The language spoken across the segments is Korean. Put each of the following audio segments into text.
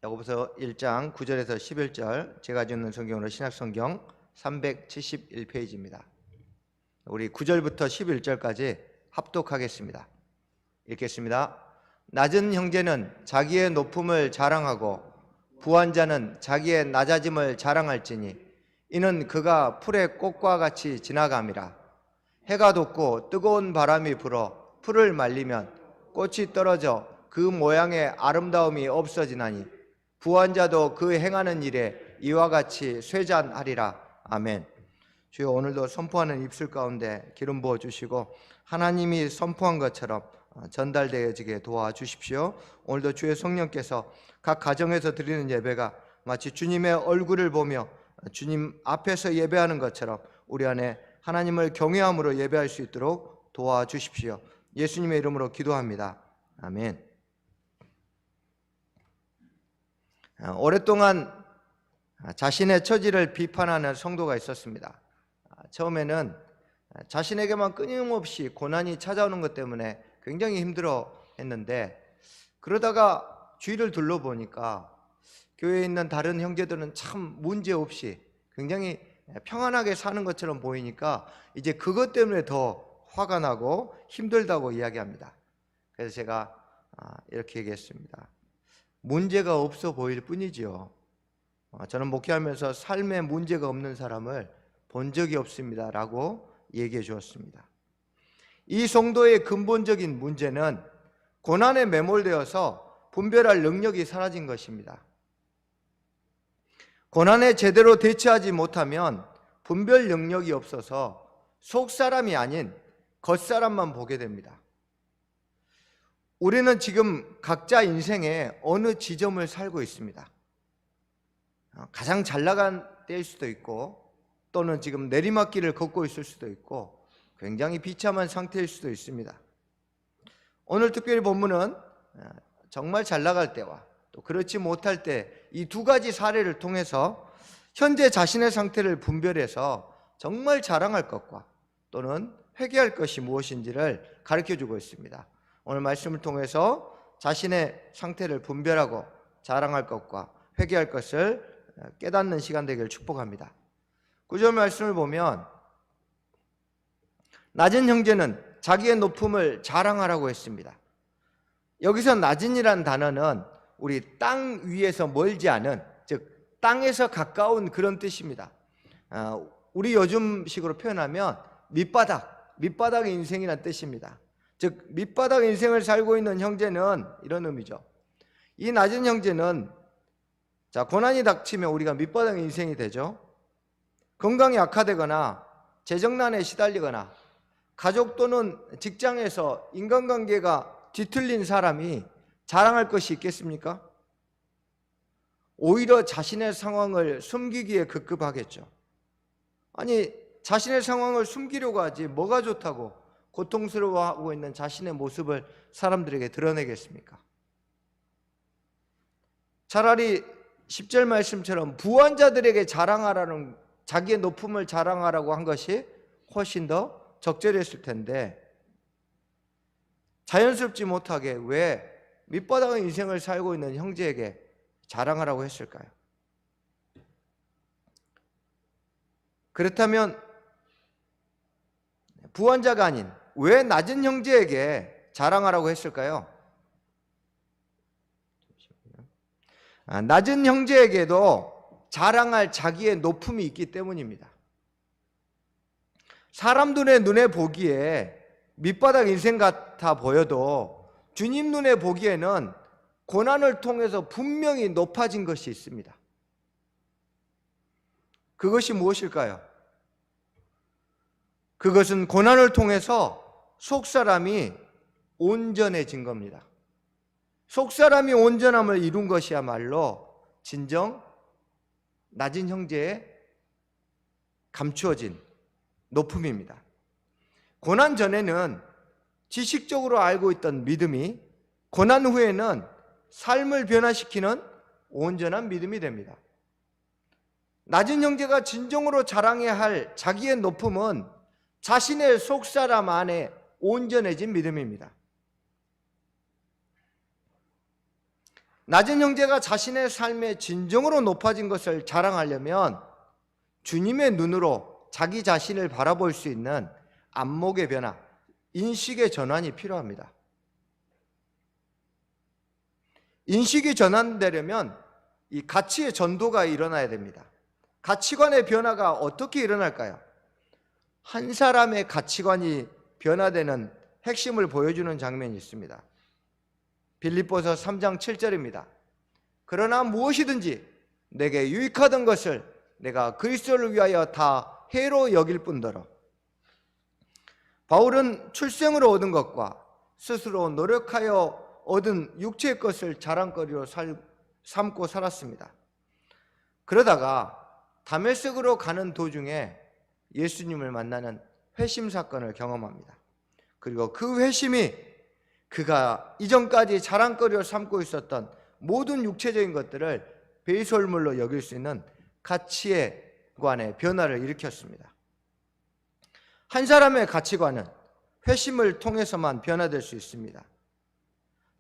야고보서 1장 9절에서 11절, 제가 가지고 있는 성경으로 신약성경 371페이지입니다. 우리 9절부터 11절까지 합독하겠습니다. 읽겠습니다. 낮은 형제는 자기의 높음을 자랑하고 부한 자는 자기의 낮아짐을 자랑할지니 이는 그가 풀의 꽃과 같이 지나감이라. 해가 돋고 뜨거운 바람이 불어 풀을 말리면 꽃이 떨어져 그 모양의 아름다움이 없어지나니 부한 자도 그 행하는 일에 이와 같이 쇠잔하리라. 아멘. 주여, 오늘도 선포하는 입술 가운데 기름 부어 주시고 하나님이 선포한 것처럼 전달되어지게 도와주십시오. 오늘도 주의 성령께서 각 가정에서 드리는 예배가 마치 주님의 얼굴을 보며 주님 앞에서 예배하는 것처럼 우리 안에 하나님을 경외함으로 예배할 수 있도록 도와주십시오. 예수님의 이름으로 기도합니다. 아멘. 오랫동안 자신의 처지를 비판하는 성도가 있었습니다. 처음에는 자신에게만 끊임없이 고난이 찾아오는 것 때문에 굉장히 힘들어 했는데, 그러다가 주위를 둘러보니까 교회에 있는 다른 형제들은 참 문제없이 굉장히 평안하게 사는 것처럼 보이니까 이제 그것 때문에 더 화가 나고 힘들다고 이야기합니다. 그래서 제가 이렇게 얘기했습니다. 문제가 없어 보일 뿐이지요. 저는 목회하면서 삶에 문제가 없는 사람을 본 적이 없습니다 라고 얘기해 주었습니다. 이 성도의 근본적인 문제는 고난에 매몰되어서 분별할 능력이 사라진 것입니다. 고난에 제대로 대처하지 못하면 분별 능력이 없어서 속사람이 아닌 겉사람만 보게 됩니다. 우리는 지금 각자 인생의 어느 지점을 살고 있습니다. 가장 잘 나간 때일 수도 있고, 또는 지금 내리막길을 걷고 있을 수도 있고, 굉장히 비참한 상태일 수도 있습니다. 오늘 특별히 본문은 정말 잘 나갈 때와 또 그렇지 못할 때 이 두 가지 사례를 통해서 현재 자신의 상태를 분별해서 정말 자랑할 것과 또는 회개할 것이 무엇인지를 가르쳐주고 있습니다. 오늘 말씀을 통해서 자신의 상태를 분별하고 자랑할 것과 회개할 것을 깨닫는 시간 되기를 축복합니다. 9절 말씀을 보면 낮은 형제는 자기의 높음을 자랑하라고 했습니다. 여기서 낮은이란 단어는 우리 땅 위에서 멀지 않은, 즉 땅에서 가까운 그런 뜻입니다. 우리 요즘식으로 표현하면 밑바닥의 인생이라는 뜻입니다. 즉 밑바닥 인생을 살고 있는 형제는 이런 의미죠. 이 낮은 형제는 고난이 닥치면 우리가 밑바닥 인생이 되죠. 건강이 악화되거나 재정난에 시달리거나 가족 또는 직장에서 인간관계가 뒤틀린 사람이 자랑할 것이 있겠습니까? 오히려 자신의 상황을 숨기기에 급급하겠죠. 아니, 자신의 상황을 숨기려고 하지 뭐가 좋다고 고통스러워하고 있는 자신의 모습을 사람들에게 드러내겠습니까? 차라리 10절 말씀처럼 부한 자들에게 자랑하라는, 자기의 높음을 자랑하라고 한 것이 훨씬 더 적절했을 텐데, 자연스럽지 못하게 왜 밑바닥의 인생을 살고 있는 형제에게 자랑하라고 했을까요? 그렇다면 부한 자가 아닌 왜 낮은 형제에게 자랑하라고 했을까요? 낮은 형제에게도 자랑할 자기의 높음이 있기 때문입니다. 사람들의 눈에 보기에 밑바닥 인생 같아 보여도 주님 눈에 보기에는 고난을 통해서 분명히 높아진 것이 있습니다. 그것이 무엇일까요? 그것은 고난을 통해서 속사람이 온전해진 겁니다. 속사람이 온전함을 이룬 것이야말로 진정 낮은 형제의 감추어진 높음입니다. 고난 전에는 지식적으로 알고 있던 믿음이 고난 후에는 삶을 변화시키는 온전한 믿음이 됩니다. 낮은 형제가 진정으로 자랑해야 할 자기의 높음은 자신의 속사람 안에 온전해진 믿음입니다. 낮은 형제가 자신의 삶에 진정으로 높아진 것을 자랑하려면 주님의 눈으로 자기 자신을 바라볼 수 있는 안목의 변화, 인식의 전환이 필요합니다. 인식이 전환되려면 이 가치의 전도가 일어나야 됩니다. 가치관의 변화가 어떻게 일어날까요? 한 사람의 가치관이 변화되는 핵심을 보여주는 장면이 있습니다. 빌립보서 3장 7절입니다. 그러나 무엇이든지 내게 유익하던 것을 내가 그리스도를 위하여 다 해로 여길 뿐더러. 바울은 출생으로 얻은 것과 스스로 노력하여 얻은 육체의 것을 자랑거리로 삼고 살았습니다. 그러다가 다메섹으로 가는 도중에 예수님을 만나는 회심 사건을 경험합니다. 그리고 그 회심이 그가 이전까지 자랑거리로 삼고 있었던 모든 육체적인 것들을 배설물로 여길 수 있는 가치의 관의 변화를 일으켰습니다. 한 사람의 가치관은 회심을 통해서만 변화될 수 있습니다.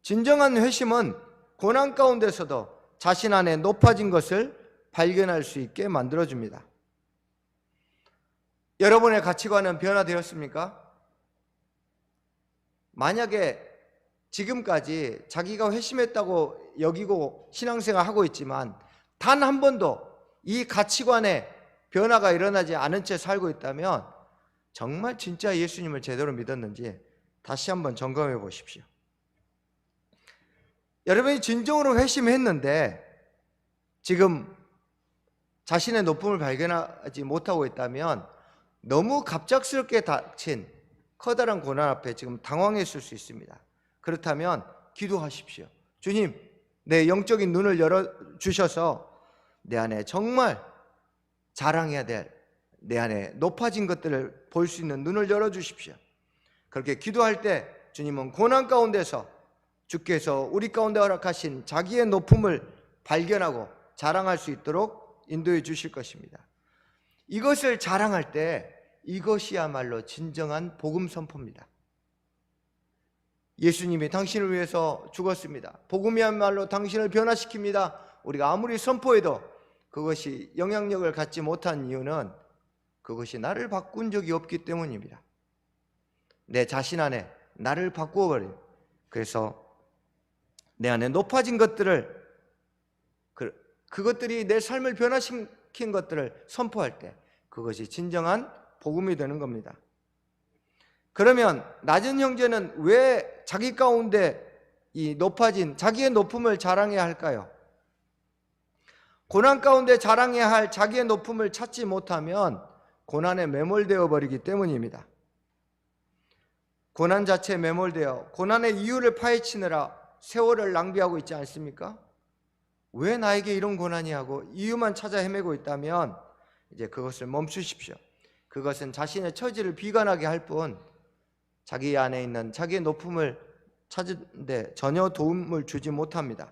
진정한 회심은 고난 가운데서도 자신 안에 높아진 것을 발견할 수 있게 만들어줍니다. 여러분의 가치관은 변화되었습니까? 만약에 지금까지 자기가 회심했다고 여기고 신앙생활하고 있지만 단 한 번도 이 가치관에 변화가 일어나지 않은 채 살고 있다면 정말 진짜 예수님을 제대로 믿었는지 다시 한번 점검해 보십시오. 여러분이 진정으로 회심했는데 지금 자신의 높음을 발견하지 못하고 있다면 너무 갑작스럽게 닥친 커다란 고난 앞에 지금 당황했을 수 있습니다. 그렇다면 기도하십시오. 주님, 내 영적인 눈을 열어주셔서 내 안에 정말 자랑해야 될 내 안에 높아진 것들을 볼 수 있는 눈을 열어주십시오. 그렇게 기도할 때 주님은 고난 가운데서 주께서 우리 가운데 허락하신 자기의 높음을 발견하고 자랑할 수 있도록 인도해 주실 것입니다. 이것을 자랑할 때 이것이야말로 진정한 복음 선포입니다. 예수님이 당신을 위해서 죽었습니다. 복음이야말로 당신을 변화시킵니다. 우리가 아무리 선포해도 그것이 영향력을 갖지 못한 이유는 그것이 나를 바꾼 적이 없기 때문입니다. 내 자신 안에 나를 바꾸어버려요. 그래서 내 안에 높아진 것들을 그것들이 내 삶을 변화시킨 것들을 선포할 때 그것이 진정한 복음이 되는 겁니다. 그러면 낮은 형제는 왜 자기 가운데 이 높아진 자기의 높음을 자랑해야 할까요? 고난 가운데 자랑해야 할 자기의 높음을 찾지 못하면 고난에 매몰되어 버리기 때문입니다. 고난 자체에 매몰되어 고난의 이유를 파헤치느라 세월을 낭비하고 있지 않습니까? 왜 나에게 이런 고난이 하고 이유만 찾아 헤매고 있다면 이제 그것을 멈추십시오. 그것은 자신의 처지를 비관하게 할 뿐 자기 안에 있는 자기의 높음을 찾는데 전혀 도움을 주지 못합니다.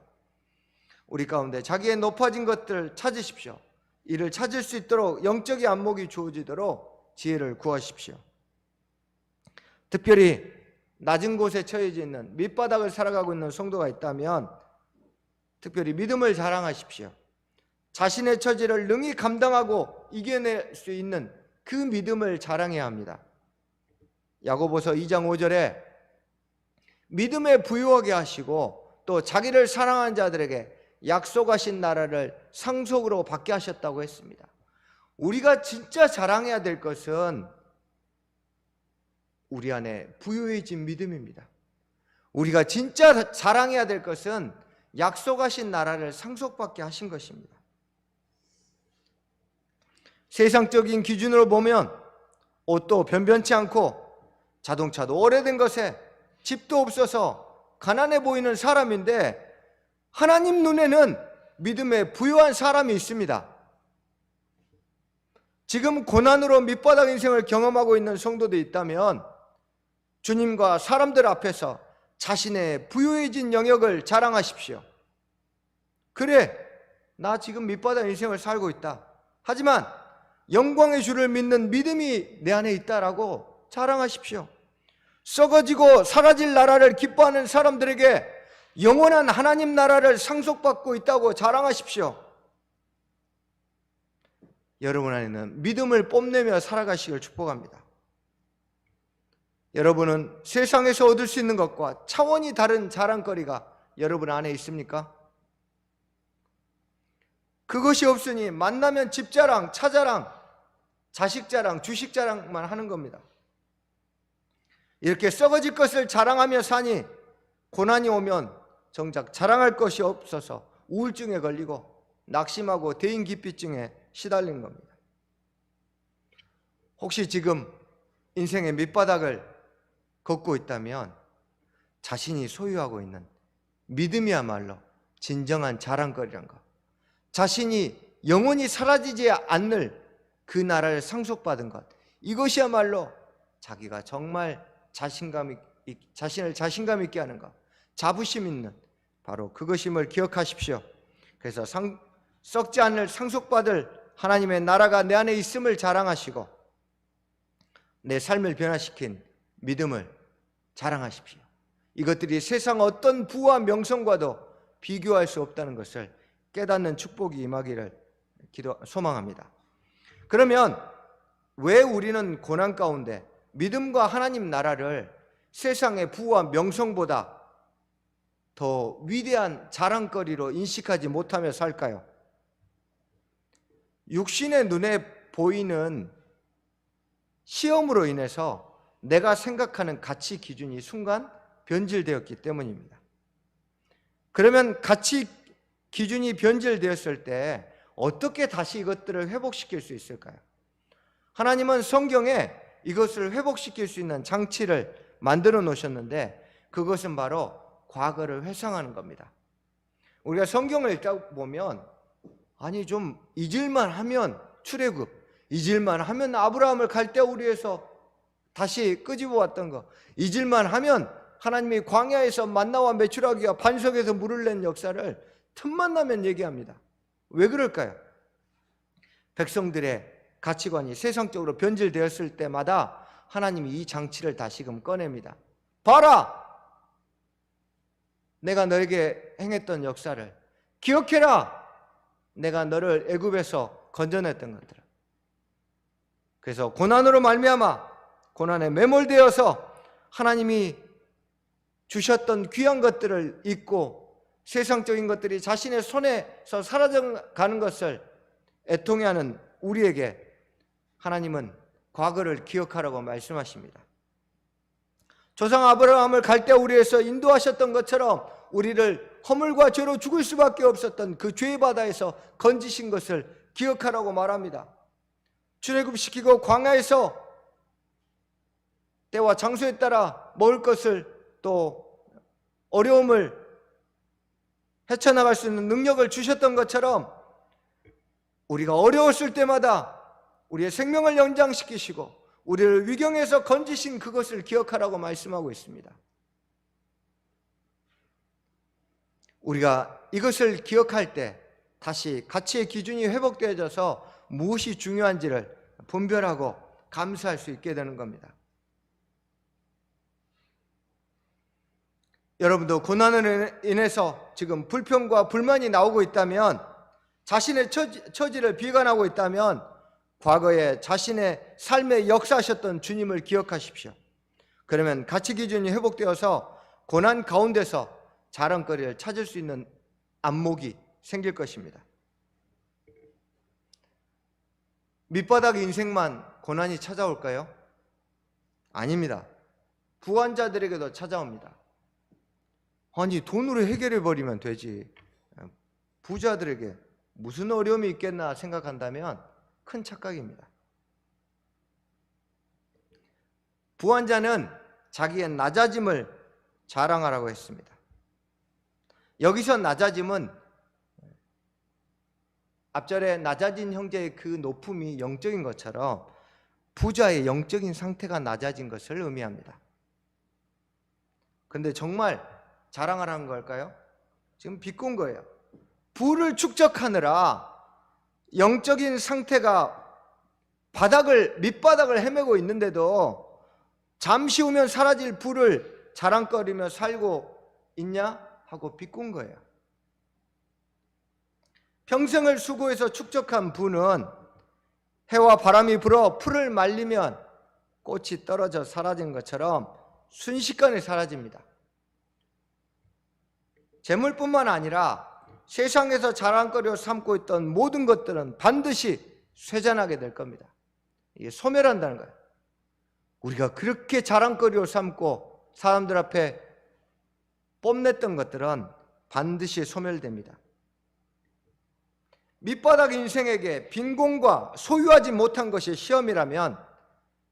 우리 가운데 자기의 높아진 것들을 찾으십시오. 이를 찾을 수 있도록 영적인 안목이 주어지도록 지혜를 구하십시오. 특별히 낮은 곳에 처해져 있는 밑바닥을 살아가고 있는 성도가 있다면 특별히 믿음을 자랑하십시오. 자신의 처지를 능히 감당하고 이겨낼 수 있는 그 믿음을 자랑해야 합니다. 야고보서 2장 5절에 믿음에 부유하게 하시고 또 자기를 사랑하는 자들에게 약속하신 나라를 상속으로 받게 하셨다고 했습니다. 우리가 진짜 자랑해야 될 것은 우리 안에 부유해진 믿음입니다. 우리가 진짜 자랑해야 될 것은 약속하신 나라를 상속받게 하신 것입니다. 세상적인 기준으로 보면 옷도 변변치 않고 자동차도 오래된 것에 집도 없어서 가난해 보이는 사람인데 하나님 눈에는 믿음에 부유한 사람이 있습니다. 지금 고난으로 밑바닥 인생을 경험하고 있는 성도도 있다면 주님과 사람들 앞에서 자신의 부유해진 영역을 자랑하십시오. 그래, 나 지금 밑바닥 인생을 살고 있다. 하지만 영광의 주를 믿는 믿음이 내 안에 있다라고 자랑하십시오. 썩어지고 사라질 나라를 기뻐하는 사람들에게 영원한 하나님 나라를 상속받고 있다고 자랑하십시오. 여러분 안에는 믿음을 뽐내며 살아가시길 축복합니다. 여러분은 세상에서 얻을 수 있는 것과 차원이 다른 자랑거리가 여러분 안에 있습니까? 그것이 없으니 만나면 집자랑, 차자랑, 자식자랑, 주식자랑만 하는 겁니다. 이렇게 썩어질 것을 자랑하며 사니 고난이 오면 정작 자랑할 것이 없어서 우울증에 걸리고 낙심하고 대인기피증에 시달리는 겁니다. 혹시 지금 인생의 밑바닥을 걷고 있다면 자신이 소유하고 있는 믿음이야말로 진정한 자랑거리란 것, 자신이 영원히 사라지지 않을 그 나라를 상속받은 것, 이것이야말로 자기가 정말 자신을 자신감 있게 하는 것, 자부심 있는 바로 그것임을 기억하십시오. 그래서 썩지 않을 상속받을 하나님의 나라가 내 안에 있음을 자랑하시고 내 삶을 변화시킨 믿음을 자랑하십시오. 이것들이 세상 어떤 부와 명성과도 비교할 수 없다는 것을 깨닫는 축복이 임하기를 소망합니다. 그러면 왜 우리는 고난 가운데 믿음과 하나님 나라를 세상의 부와 명성보다 더 위대한 자랑거리로 인식하지 못하며 살까요? 육신의 눈에 보이는 시험으로 인해서 내가 생각하는 가치 기준이 순간 변질되었기 때문입니다. 그러면 가치 기준이 변질되었을 때 어떻게 다시 이것들을 회복시킬 수 있을까요? 하나님은 성경에 이것을 회복시킬 수 있는 장치를 만들어 놓으셨는데 그것은 바로 과거를 회상하는 겁니다. 우리가 성경을 읽다 보면 아니 좀 잊을만 하면 출애굽, 잊을만 하면 아브라함을 갈대우리에서 다시 끄집어 왔던 거, 잊을만 하면 하나님이 광야에서 만나와 메추라기와 반석에서 물을 낸 역사를 틈만 나면 얘기합니다. 왜 그럴까요? 백성들의 가치관이 세상적으로 변질되었을 때마다 하나님이 이 장치를 다시금 꺼냅니다. 봐라! 내가 너에게 행했던 역사를 기억해라! 내가 너를 애굽에서 건져냈던 것들을. 그래서 고난으로 말미암아 고난에 매몰되어서 하나님이 주셨던 귀한 것들을 잊고 세상적인 것들이 자신의 손에서 사라져가는 것을 애통해하는 우리에게 하나님은 과거를 기억하라고 말씀하십니다. 조상 아브라함을 갈대우리에서 인도하셨던 것처럼 우리를 허물과 죄로 죽을 수밖에 없었던 그 죄의 바다에서 건지신 것을 기억하라고 말합니다. 출애굽시키고 광야에서 때와 장소에 따라 먹을 것을 또 어려움을 헤쳐나갈 수 있는 능력을 주셨던 것처럼 우리가 어려웠을 때마다 우리의 생명을 연장시키시고 우리를 위경에서 건지신 그것을 기억하라고 말씀하고 있습니다. 우리가 이것을 기억할 때 다시 가치의 기준이 회복되어져서 무엇이 중요한지를 분별하고 감수할 수 있게 되는 겁니다. 여러분도 고난으로 인해서 지금 불평과 불만이 나오고 있다면, 자신의 처지를 비관하고 있다면 과거에 자신의 삶에 역사하셨던 주님을 기억하십시오. 그러면 가치 기준이 회복되어서 고난 가운데서 자랑거리를 찾을 수 있는 안목이 생길 것입니다. 밑바닥 인생만 고난이 찾아올까요? 아닙니다. 부한자들에게도 찾아옵니다. 아니 돈으로 해결해 버리면 되지, 부자들에게 무슨 어려움이 있겠나 생각한다면 큰 착각입니다. 부한자는 자기의 낮아짐을 자랑하라고 했습니다. 여기서 낮아짐은 앞절에 낮아진 형제의 그 높음이 영적인 것처럼 부자의 영적인 상태가 낮아진 것을 의미합니다. 그런데 정말 자랑하라는 걸까요? 지금 비꼰 거예요. 부를 축적하느라 영적인 상태가 밑바닥을 헤매고 있는데도 잠시 후면 사라질 부를 자랑거리며 살고 있냐 하고 비꾼 거예요. 평생을 수고해서 축적한 부는 해와 바람이 불어 풀을 말리면 꽃이 떨어져 사라진 것처럼 순식간에 사라집니다. 재물뿐만 아니라 세상에서 자랑거리로 삼고 있던 모든 것들은 반드시 쇠잔하게 될 겁니다. 이게 소멸한다는 거예요. 우리가 그렇게 자랑거리로 삼고 사람들 앞에 뽐냈던 것들은 반드시 소멸됩니다. 밑바닥 인생에게 빈곤과 소유하지 못한 것이 시험이라면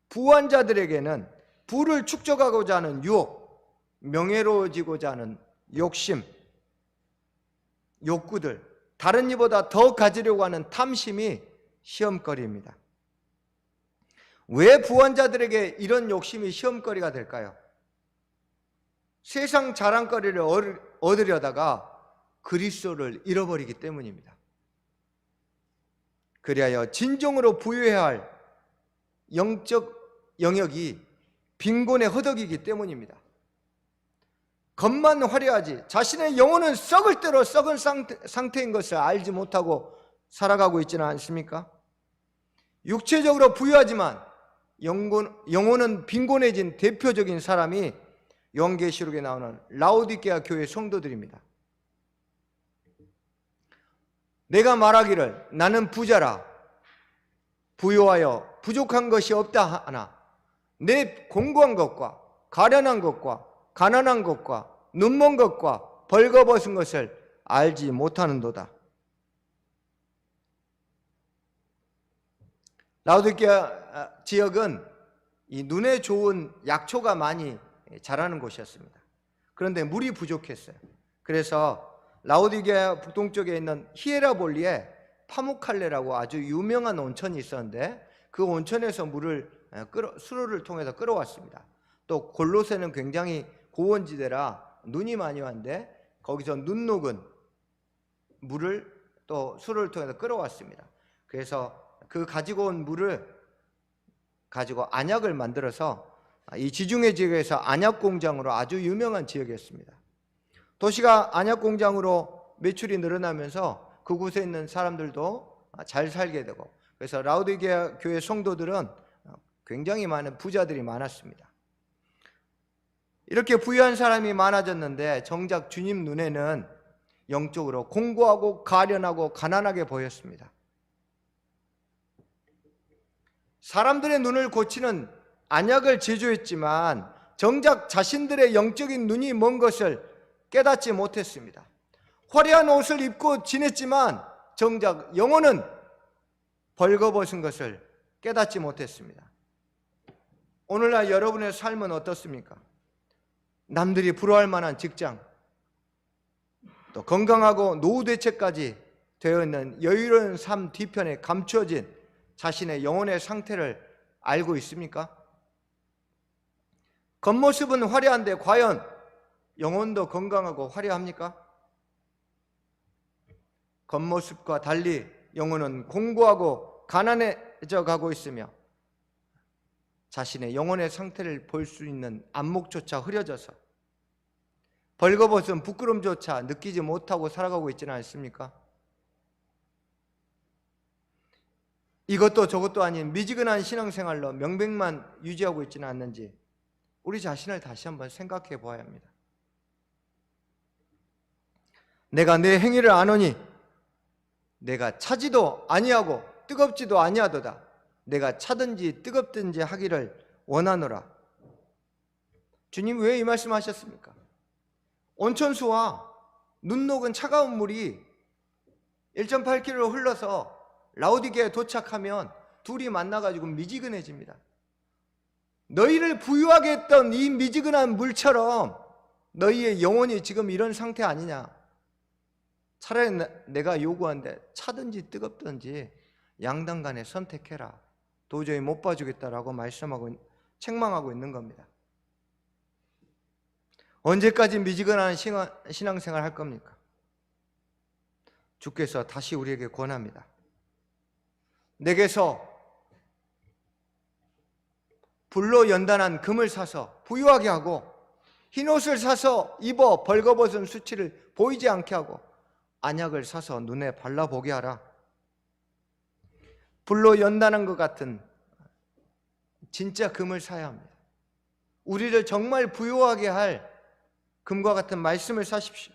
부한 자들에게는 부를 축적하고자 하는 유혹, 명예로워지고자 하는 욕심, 욕구들, 다른 이보다 더 가지려고 하는 탐심이 시험거리입니다. 왜 부한 자들에게 이런 욕심이 시험거리가 될까요? 세상 자랑거리를 얻으려다가 그리스도를 잃어버리기 때문입니다. 그리하여 진정으로 부유해야 할 영적 영역이 빈곤에 허덕이기 때문입니다. 겉만 화려하지 자신의 영혼은 썩을 대로 썩은 상태인 것을 알지 못하고 살아가고 있지는 않습니까? 육체적으로 부유하지만 영혼은 빈곤해진 대표적인 사람이 요한계시록에 나오는 라오디게아 교회 성도들입니다. 내가 말하기를 나는 부자라 부유하여 부족한 것이 없다 하나 내 공고한 것과 가련한 것과 가난한 것과 눈먼 것과 벌거벗은 것을 알지 못하는도다. 라오디게아 지역은 이 눈에 좋은 약초가 많이 자라는 곳이었습니다. 그런데 물이 부족했어요. 그래서 라오디게아 북동쪽에 있는 히에라볼리에 파무칼레라고 아주 유명한 온천이 있었는데 그 온천에서 수로를 통해서 끌어왔습니다. 또 골로새는 굉장히 고원지대라 눈이 많이 왔는데 거기서 눈 녹은 물을 또 수로를 통해서 끌어왔습니다. 그래서 그 가지고 온 물을 가지고 안약을 만들어서 이 지중해 지역에서 안약 공장으로 아주 유명한 지역이었습니다. 도시가 안약 공장으로 매출이 늘어나면서 그곳에 있는 사람들도 잘 살게 되고 그래서 라오디게아 교회 성도들은 굉장히 많은 부자들이 많았습니다. 이렇게 부유한 사람이 많아졌는데 정작 주님 눈에는 영적으로 공고하고 가련하고 가난하게 보였습니다. 사람들의 눈을 고치는 안약을 제조했지만 정작 자신들의 영적인 눈이 먼 것을 깨닫지 못했습니다. 화려한 옷을 입고 지냈지만 정작 영혼은 벌거벗은 것을 깨닫지 못했습니다. 오늘날 여러분의 삶은 어떻습니까? 남들이 부러워할 만한 직장, 또 건강하고 노후 대책까지 되어 있는 여유로운 삶 뒤편에 감추어진 자신의 영혼의 상태를 알고 있습니까? 겉모습은 화려한데 과연 영혼도 건강하고 화려합니까? 겉모습과 달리 영혼은 공고하고 가난해져 가고 있으며 자신의 영혼의 상태를 볼 수 있는 안목조차 흐려져서 벌거벗은 부끄럼조차 느끼지 못하고 살아가고 있지는 않습니까? 이것도 저것도 아닌 미지근한 신앙생활로 명백만 유지하고 있지는 않는지 우리 자신을 다시 한번 생각해 보아야 합니다. 내가 내 행위를 아노니 내가 차지도 아니하고 뜨겁지도 아니하도다. 내가 차든지 뜨겁든지 하기를 원하노라. 주님 왜 이 말씀하셨습니까? 온천수와 눈 녹은 차가운 물이 1.8km 흘러서 라오디게아에 도착하면 둘이 만나가지고 미지근해집니다. 너희를 부유하게 했던 이 미지근한 물처럼 너희의 영혼이 지금 이런 상태 아니냐. 차라리 내가 요구한데 차든지 뜨겁든지 양당간에 선택해라. 도저히 못 봐주겠다라고 말씀하고 책망하고 있는 겁니다. 언제까지 미지근한 신앙생활 할 겁니까? 주께서 다시 우리에게 권합니다. 내게서 불로 연단한 금을 사서 부유하게 하고 흰옷을 사서 입어 벌거벗은 수치를 보이지 않게 하고 안약을 사서 눈에 발라보게 하라. 불로 연단한 것 같은 진짜 금을 사야 합니다. 우리를 정말 부유하게 할 금과 같은 말씀을 사십시오.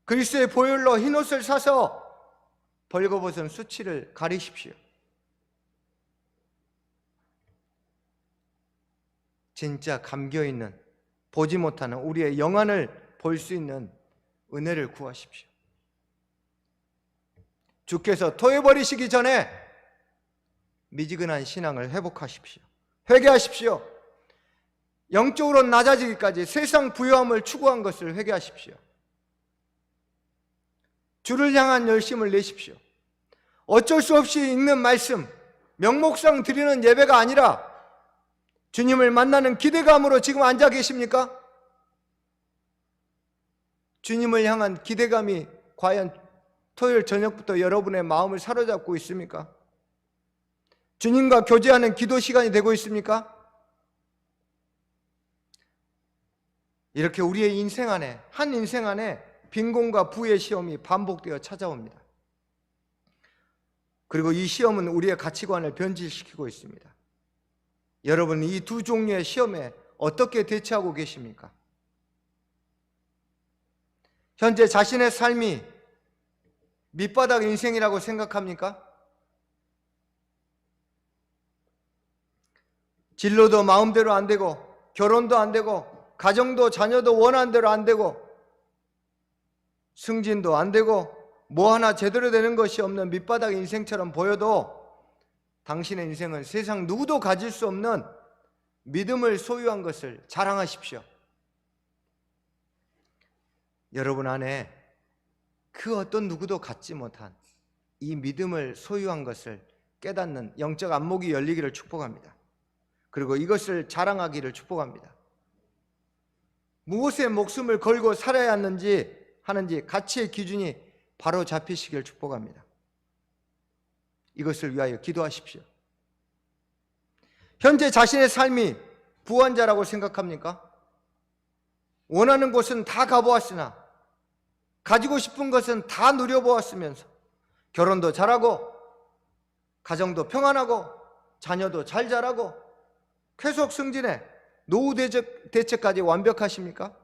그리스도의 보혈로 흰옷을 사서 벌거벗은 수치를 가리십시오. 진짜 감겨있는, 보지 못하는 우리의 영안을 볼 수 있는 은혜를 구하십시오. 주께서 토해버리시기 전에 미지근한 신앙을 회복하십시오. 회개하십시오. 영적으로 낮아지기까지 세상 부유함을 추구한 것을 회개하십시오. 주를 향한 열심을 내십시오. 어쩔 수 없이 읽는 말씀, 명목상 드리는 예배가 아니라 주님을 만나는 기대감으로 지금 앉아 계십니까? 주님을 향한 기대감이 과연 토요일 저녁부터 여러분의 마음을 사로잡고 있습니까? 주님과 교제하는 기도 시간이 되고 있습니까? 이렇게 우리의 인생 안에, 한 인생 안에 빈곤과 부의 시험이 반복되어 찾아옵니다. 그리고 이 시험은 우리의 가치관을 변질시키고 있습니다. 여러분, 이 두 종류의 시험에 어떻게 대처하고 계십니까? 현재 자신의 삶이 밑바닥 인생이라고 생각합니까? 진로도 마음대로 안 되고, 결혼도 안 되고, 가정도 자녀도 원하는 대로 안 되고, 승진도 안 되고, 뭐 하나 제대로 되는 것이 없는 밑바닥 인생처럼 보여도 당신의 인생은 세상 누구도 가질 수 없는 믿음을 소유한 것을 자랑하십시오. 여러분 안에 그 어떤 누구도 갖지 못한 이 믿음을 소유한 것을 깨닫는 영적 안목이 열리기를 축복합니다. 그리고 이것을 자랑하기를 축복합니다. 무엇에 목숨을 걸고 살아야 하는지 가치의 기준이 바로 잡히시길 축복합니다. 이것을 위하여 기도하십시오. 현재 자신의 삶이 부한자라고 생각합니까? 원하는 곳은 다 가보았으나 가지고 싶은 것은 다 누려보았으면서 결혼도 잘하고 가정도 평안하고 자녀도 잘 자라고 쾌속 승진해 노후 대책까지 완벽하십니까?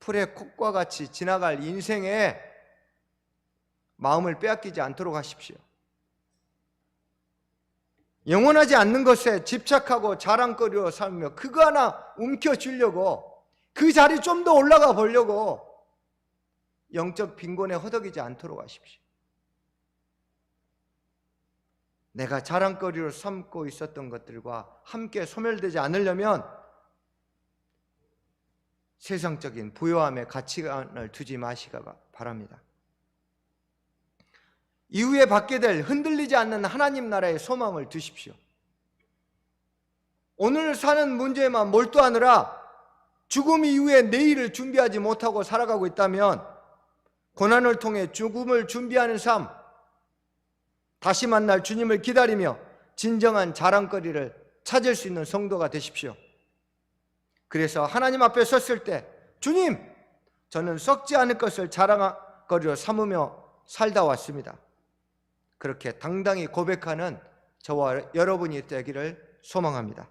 풀의 콕과 같이 지나갈 인생에 마음을 빼앗기지 않도록 하십시오. 영원하지 않는 것에 집착하고 자랑거리로 살며 그거 하나 움켜쥐려고 그 자리 좀 더 올라가 보려고 영적 빈곤에 허덕이지 않도록 하십시오. 내가 자랑거리로 삼고 있었던 것들과 함께 소멸되지 않으려면 세상적인 부요함의 가치관을 두지 마시기 바랍니다. 이후에 받게 될 흔들리지 않는 하나님 나라의 소망을 두십시오. 오늘 사는 문제에만 몰두하느라 죽음 이후에 내일을 준비하지 못하고 살아가고 있다면 고난을 통해 죽음을 준비하는 삶, 다시 만날 주님을 기다리며 진정한 자랑거리를 찾을 수 있는 성도가 되십시오. 그래서 하나님 앞에 섰을 때 주님, 저는 썩지 않을 것을 자랑거리로 삼으며 살다 왔습니다. 그렇게 당당히 고백하는 저와 여러분이 되기를 소망합니다.